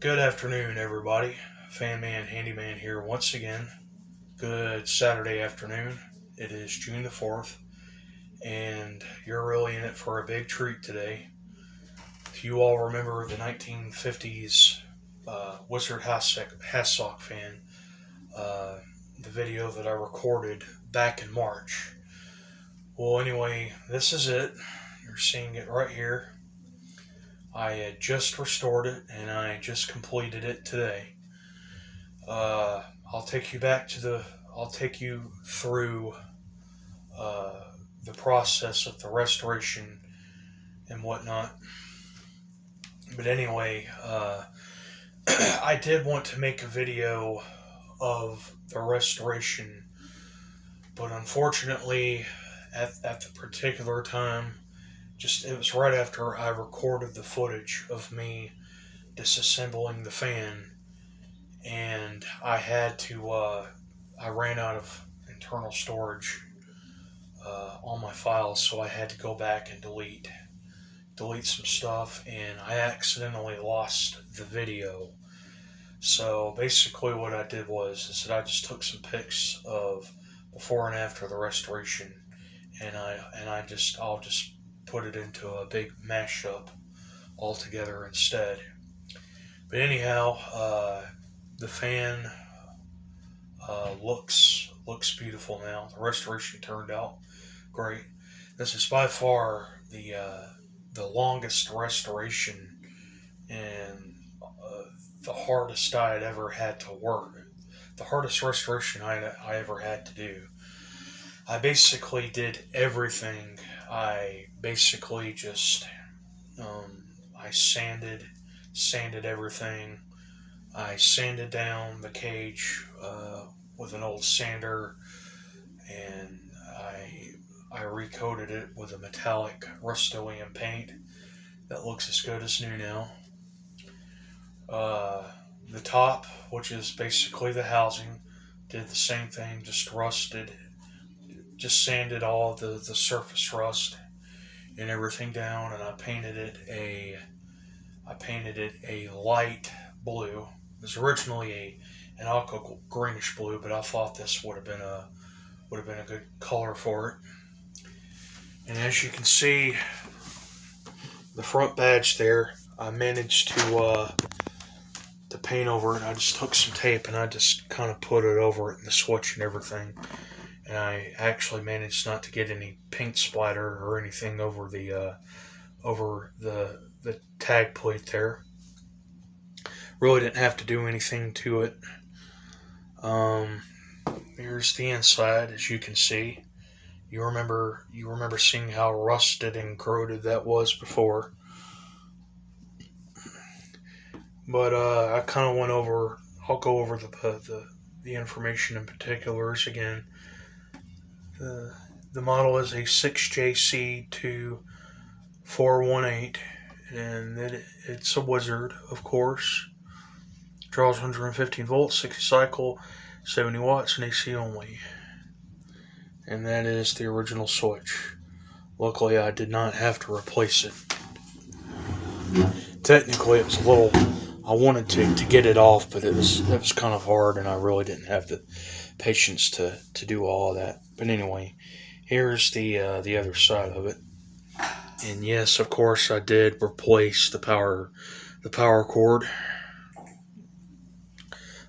Good afternoon, everybody. Fan Man Handyman here once again. Good Saturday afternoon. It is June the 4th, and you're really in it for a big treat today. If you all remember the 1950s Wizard hassock fan, uh, the video that I recorded back in March. Well, anyway, this is it. You're seeing it right here. I had just restored it, and I just completed it today. I'll take you back to I'll take you through uh, the process of the restoration and whatnot. But anyway, I did want to make a video of the restoration, but unfortunately, at the particular time, it was right after I recorded the footage of me disassembling the fan, and I ran out of internal storage on my files, so I had to go back and delete some stuff, and I accidentally lost the video. So basically what I did is that I just took some pics of before and after the restoration, and I'll just put it into a big mashup all together instead. But anyhow, the fan looks beautiful now. The restoration turned out great. This is by far the longest restoration and the hardest I had ever had to work. The hardest restoration I ever had to do. I basically did everything. I basically just I sanded everything. I sanded down the cage with an old sander, and I recoated it with a metallic Rust-Oleum paint that looks as good as new now. The top, which is basically the housing, did the same thing, just sanded all the surface rust and everything down, and I painted it a light blue. It was originally an aqua greenish blue, but I thought this would have been a good color for it. And as you can see, the front badge there, I managed to paint over it. I just took some tape and I just kind of put it over it and the switch and everything. And I actually managed not to get any paint splatter or anything over the tag plate there. Really didn't have to do anything to it. Here's the inside, as you can see. You remember seeing how rusted and corroded that was before. But I kind of went over. I'll go over the information in particulars again. The model is a 6jc2418, and it's a Wizard, of course. Draws 115 volts, 60 cycle, 70 watts, and AC only. And that is the original switch. Luckily, I did not have to replace it. Technically, it was a little. I wanted to get it off, but it was kind of hard, and I really didn't have the patience to do all of that. But anyway, here's the other side of it. And yes, of course, I did replace the power cord.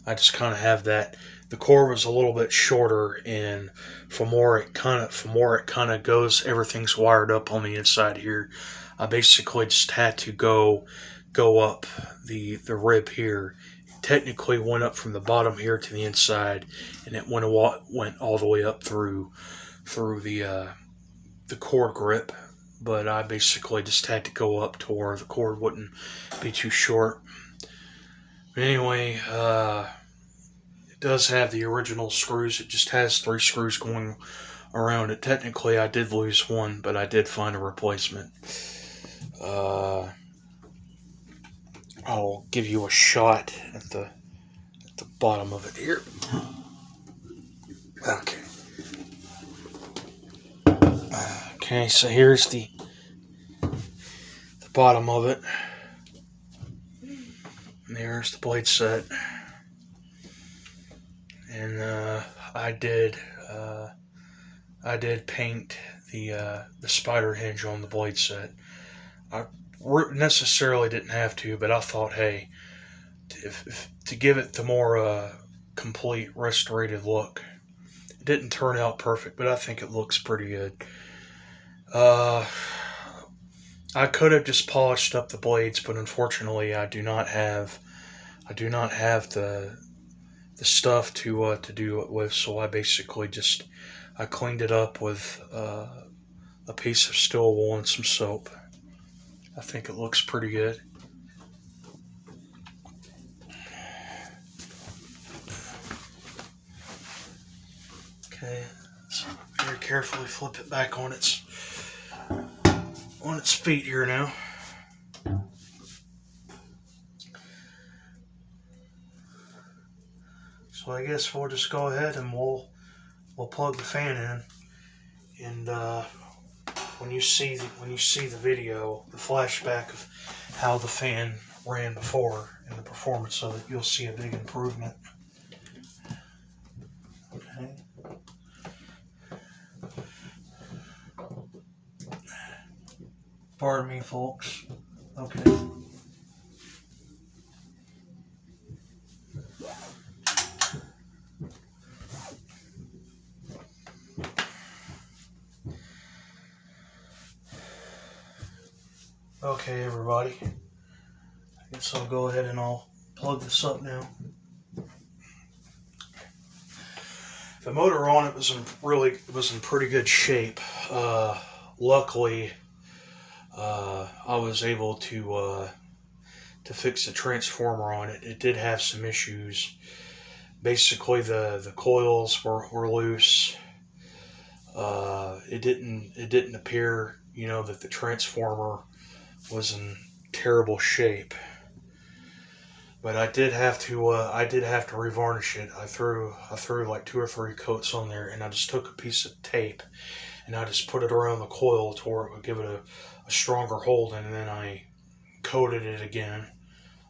I just kind of have that. The cord was a little bit shorter, and from where it kind of goes, everything's wired up on the inside here. I basically just had to go up the rib here. It technically went up from the bottom here to the inside, and it went all the way up through the cord grip. But I basically just had to go up to where the cord wouldn't be too short. But anyway, it does have the original screws. It just has 3 screws going around it. Technically, I did lose one, but I did find a replacement. I'll give you a shot at the bottom of it here. Okay, so here's the bottom of it. There's the blade set. And I did paint the spider hinge on the blade set. I necessarily didn't have to, but I thought, hey, to give it the more complete restorated look. It didn't turn out perfect, but I think it looks pretty good. I could have just polished up the blades, but unfortunately, I do not have the stuff to do it with. So I basically I cleaned it up with a piece of steel wool and some soap. I think it looks pretty good. Okay, so very carefully flip it back on its feet here now. So I guess we'll just go ahead and we'll plug the fan in, and when you see the video, the flashback of how the fan ran before and the performance of it, you'll see a big improvement. Okay. Pardon me, folks. Okay. Okay, everybody. I guess I'll go ahead and I'll plug this up now. The motor on it was in pretty good shape. Luckily, I was able to fix the transformer on it. It did have some issues. Basically, the coils were loose. It didn't appear, that the transformer was in terrible shape. But I did have to revarnish it. I threw like 2 or 3 coats on there, and I just took a piece of tape and I just put it around the coil to where it would give it a stronger hold, and then I coated it again.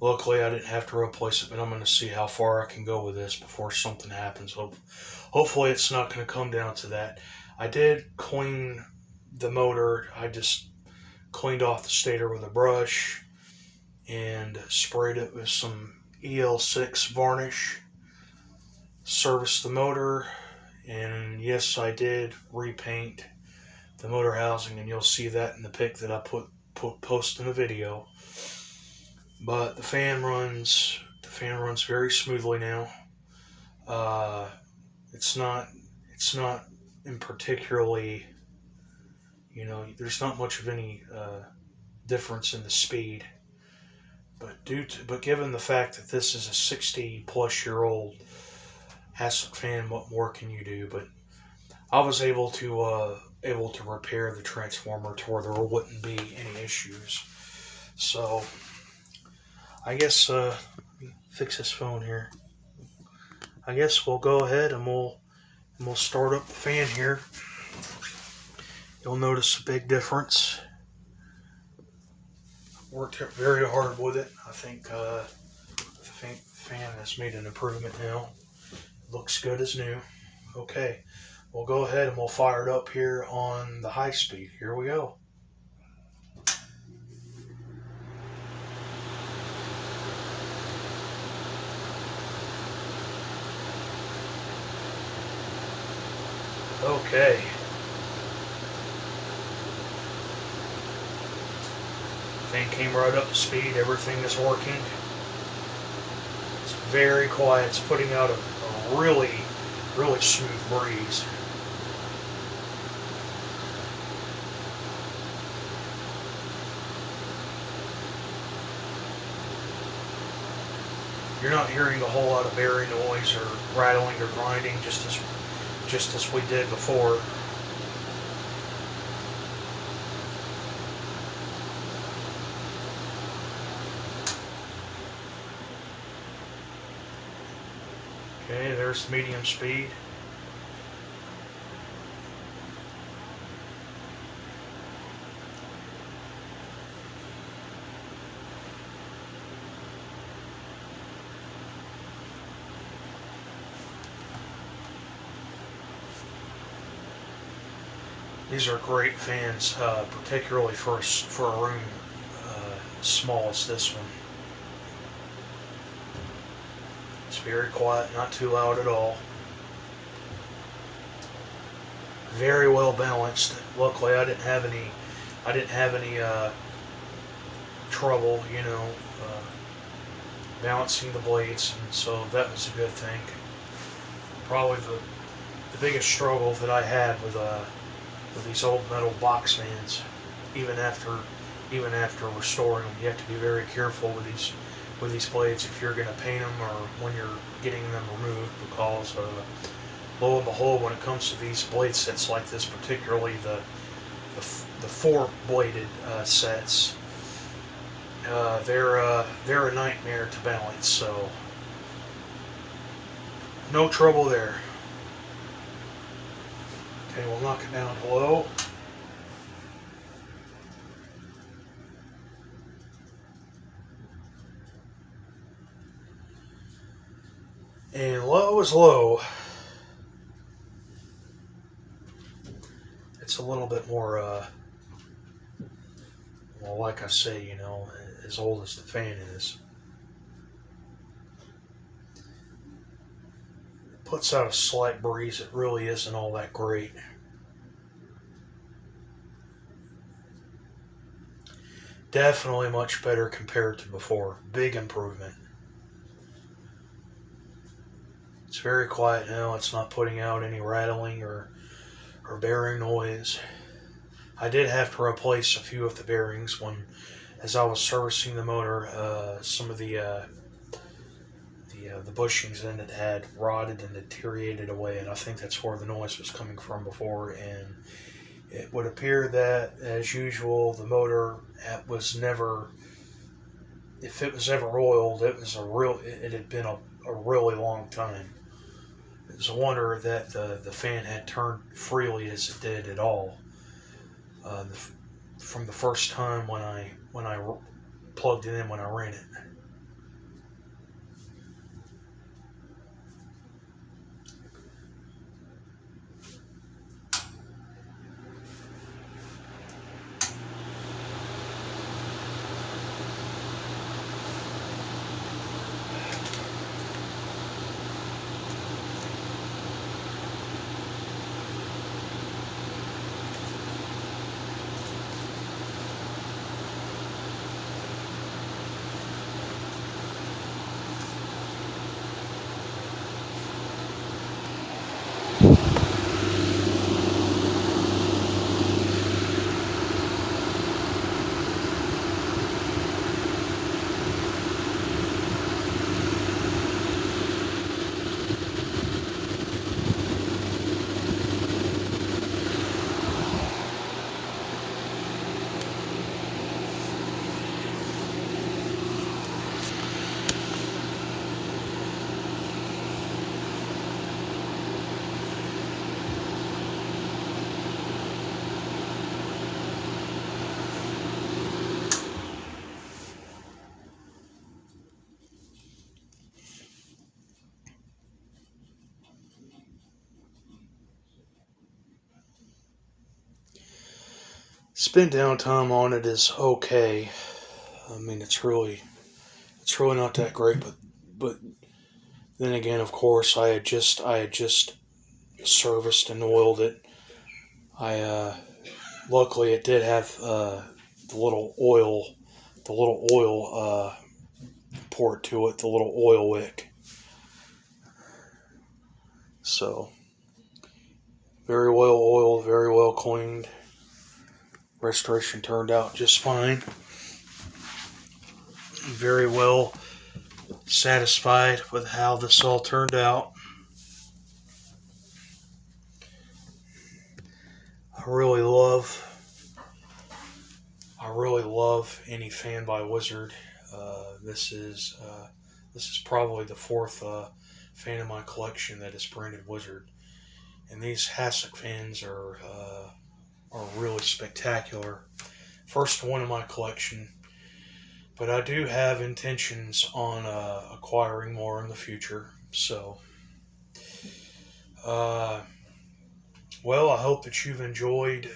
Luckily, I didn't have to replace it, but I'm going to see how far I can go with this before something happens. Hopefully, it's not going to come down to that. I did clean the motor. I just cleaned off the stator with a brush and sprayed it with some EL6 varnish. Serviced the motor, and yes, I did repaint the motor housing, and you'll see that in the pic that I post in the video. But the fan runs very smoothly now. It's not in particularly, there's not much of any difference in the speed. But given the fact that this is a 60-plus-year-old hassock fan, what more can you do? But I was able to repair the transformer to where there wouldn't be any issues. So I guess let me fix this phone here. I guess we'll go ahead and we'll start up the fan here. You'll notice a big difference. Worked very hard with it. I think the fan has made an improvement now. It looks good as new. Okay, we'll go ahead and we'll fire it up here on the high speed. Here we go. Okay. Fan came right up to speed. Everything is working. It's very quiet. It's putting out a really, really smooth breeze. You're not hearing a whole lot of bearing noise or rattling or grinding, just as we did before. Okay, there's the medium speed. These are great fans, particularly for a room small as this one. It's very quiet, not too loud at all. Very well balanced. Luckily, I didn't have any trouble, balancing the blades, and so that was a good thing. Probably the biggest struggle that I had with these old metal box fans, even after restoring them, you have to be very careful with these blades if you're going to paint them or when you're getting them removed, because lo and behold, when it comes to these blade sets like this, particularly the four-bladed sets, they're a nightmare to balance. So no trouble there. Okay, we'll knock it down low. And low is low. It's a little bit more, well, like I say, as old as the fan is. It puts out a slight breeze. It really isn't all that great. Definitely much better compared to before. Big improvement. It's very quiet now. It's not putting out any rattling or bearing noise. I did have to replace a few of the bearings as I was servicing the motor. Some of the bushings in it had rotted and deteriorated away, and I think that's where the noise was coming from before. And it would appear that, as usual, the motor was never, if it was ever oiled, it had been a really long time. It was a wonder that the fan had turned freely as it did at all. From the first time when I plugged it in, when I ran it. Spin down time on it is okay. I mean, it's really not that great, but then again, of course, I had just serviced and oiled it. Luckily it did have the little oil port to it, the little oil wick. So very well oiled, very well cleaned. Restoration turned out just fine. Very well satisfied with how this all turned out. I really love any fan by Wizard. This is probably the fourth fan in my collection that is branded Wizard, and these hassock fans are really spectacular. First one in my collection, but I do have intentions on acquiring more in the future. So, well, I hope that you've enjoyed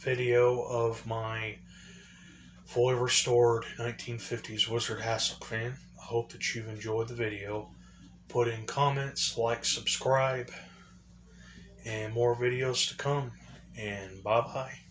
video of my fully restored 1950s Wizard hassock fan. I hope that you've enjoyed the video. Put in comments, like, subscribe, and more videos to come. And bye-bye.